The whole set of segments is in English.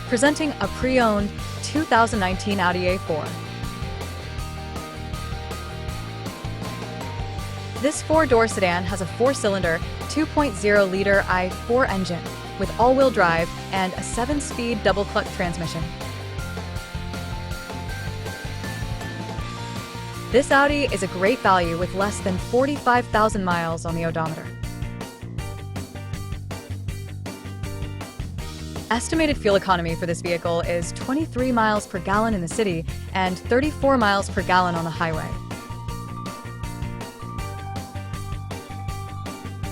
presenting a pre-owned 2019 Audi A4. This four-door sedan has a four-cylinder, 2.0-liter i4 engine with all-wheel drive and a 7-speed double-clutch transmission. This Audi is a great value with less than 45,000 miles on the odometer. Estimated fuel economy for this vehicle is 23 miles per gallon in the city and 34 miles per gallon on the highway.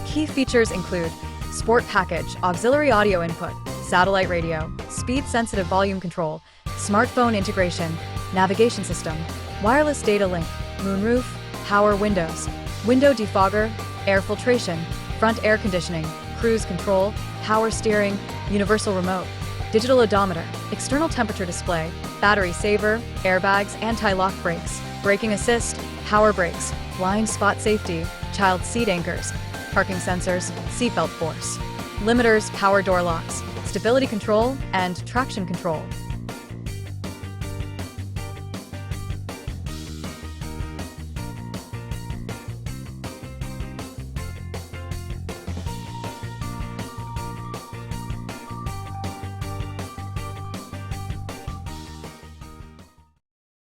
Key features include Sport Package, auxiliary audio input, satellite radio, speed-sensitive volume control, smartphone integration, navigation system, wireless data link, moonroof, power windows, window defogger, air filtration, front air conditioning, cruise control, power steering, universal remote, digital odometer, external temperature display, battery saver, airbags, anti-lock brakes, braking assist, power brakes, blind spot safety, child seat anchors, parking sensors, seatbelt force, limiters, power door locks, stability control, and traction control.